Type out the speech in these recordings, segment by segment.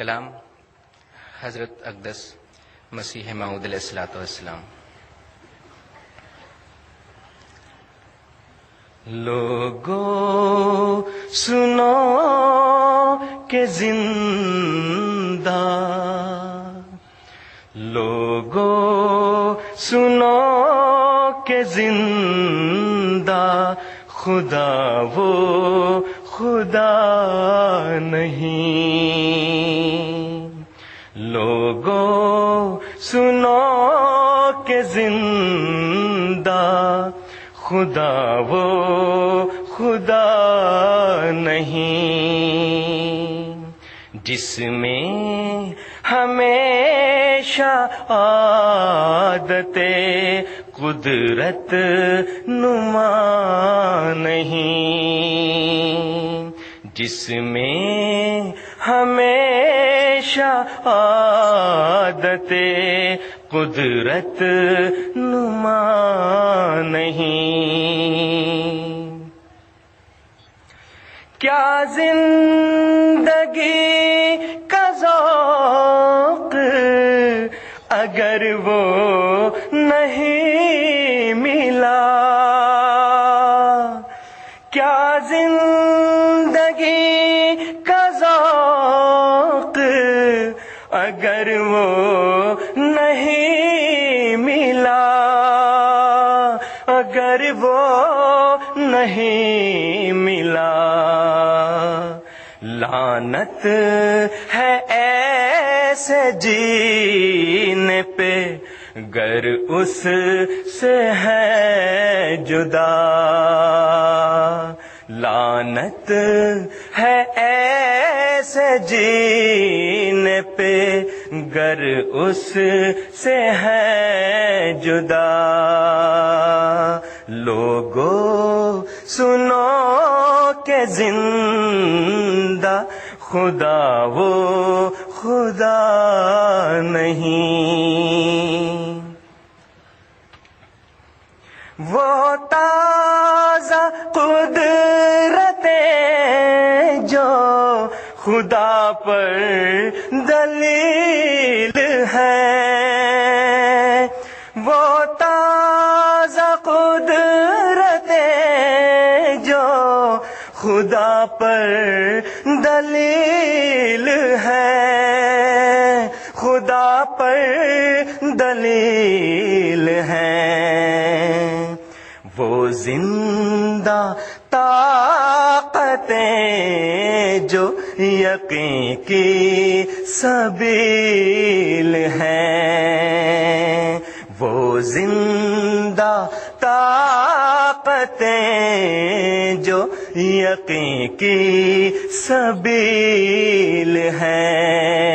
کلام حضرت اقدس مسیح موعود علیہ الصلوۃ والسلام۔ لوگو سنو کہ زندہ، لوگو سنو کہ زندہ خدا وہ خدا نہیں۔ لوگو سنو کہ زندہ خدا وہ خدا نہیں، جس میں ہمیشہ عادت قدرت نما نہیں، جس میں ہمیشہ عادت قدرت نما نہیں۔ کیا زندگی کا ذوق اگر وہ نہیں ملا، کیا زندگی کا ذوق اگر وہ نہیں ملا، اگر وہ نہیں ملا، لعنت ہے ایسے جینے پہ گر اس سے ہے جدا، لعنت ہے ایسے جینے پہ گر اس سے ہے جدا۔ لوگو سنو کہ زندہ خدا وہ خدا نہیں، وہ تازہ قدرتیں جو خدا پر دلیل ہے، وہ تازہ قدرتیں جو خدا پر دلیل ہے، خدا پر دلیل ہے، وہ زندہ طاقتیں جو یقین کی سبیل ہیں، وہ زندہ طاقتیں جو یقین کی سبیل ہیں۔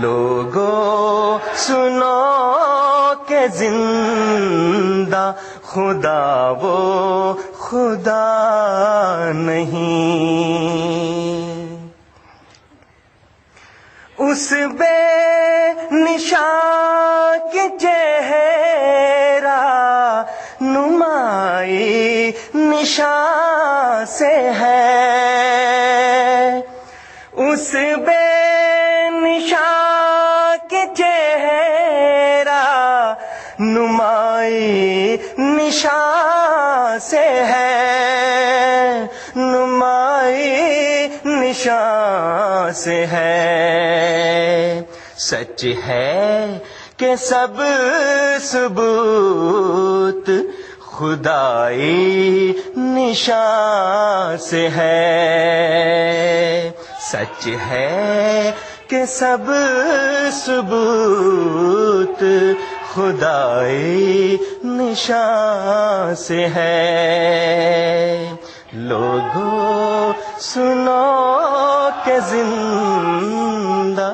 لوگو سنو کہ زندہ خدا وہ خدا نہیں، اس بے نشان کے چہرہ نمائی نشان سے ہے، اس بے نشان کے چہرہ نمائی نشان سے ہے، نمائی نشان سے ہے۔ سچ ہے کہ سب ثبوت خدائی نشان سے ہے، سچ ہے کہ سب ثبوت خدائی نشان سے ہے۔ لوگو سنو کہ زندہ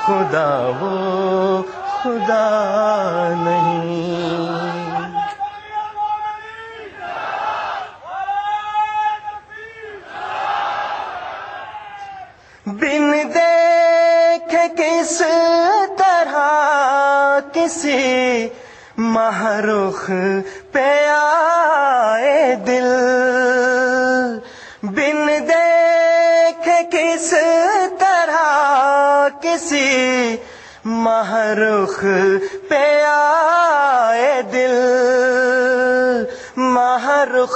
خدا وہ خدا نہیں۔ بن دیکھے کس طرح کسی محروخ پہ آئے دل، بن دیکھے کس طرح کسی محروخ پہ آئے دل، محروخ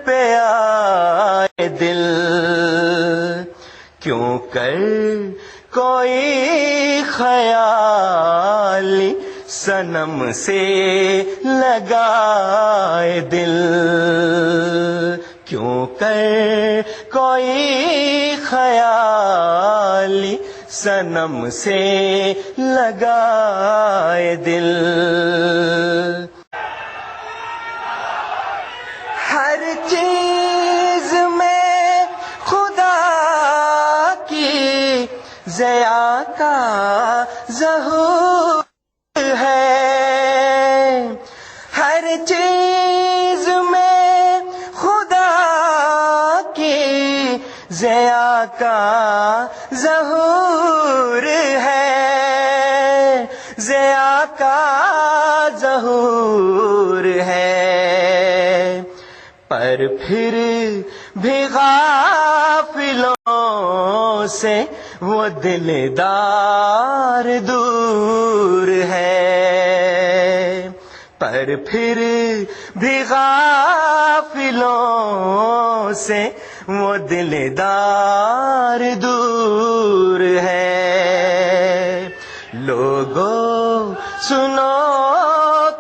پہ آئے دل، کیوں کر کوئی خیالی صنم سے لگائے دل، کیوں کر کوئی خیالی صنم سے لگائے دل، ہر چیز میں خدا کی ضیا کا ظہور ہے، ہر چیز میں خدا کی ضیا کا ظہور ہے، ضیا کا ظہور ہے، پر پھر بھی غافلوں سے وہ دلدار دور ہے، پر پھر بھی غافلوں سے وہ دلدار دور ہے، لوگوں سنو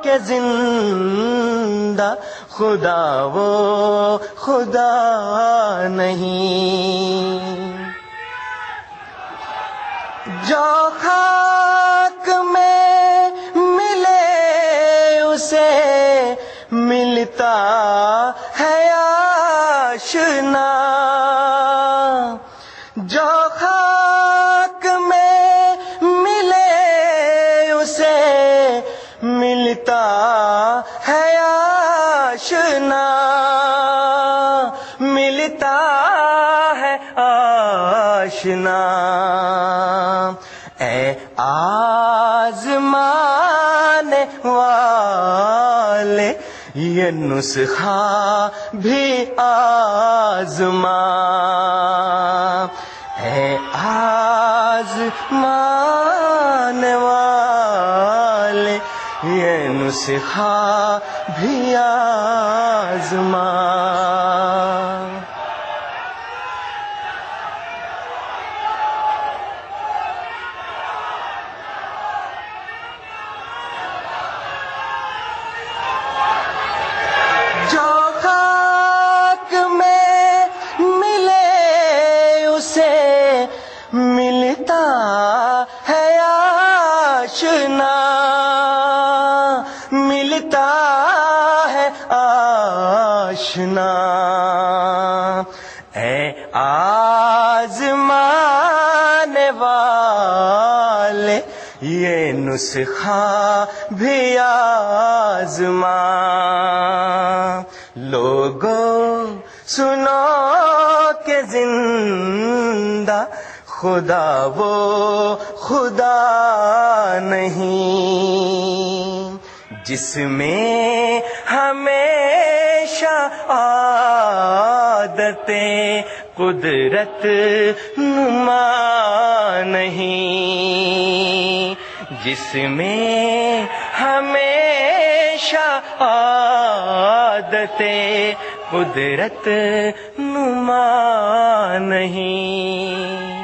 کہ زندہ خدا وہ خدا نہیں، جو خاک میں ملے اسے ملتا ہے آشنا، جو خاک میں ملے اسے ملتا ہے آشنا، ملتا ہے آشنا، اے آزمانے والے یہ نسخہ بھی آزما، اے آزمانے والے یہ نسخہ بھی آزما، جو خاک میں ملے اسے ملتا ہے آشنا، ملتا ہے آشنا، اے آزمانے والے یہ نسخہ بھی آزما، لوگوں سنو کہ زندہ خدا وہ خدا نہیں، جس میں ہمیشہ عادتیں قدرت نما نہیں، جس میں ہمیشہ عادتیں قدرت نما نہیں،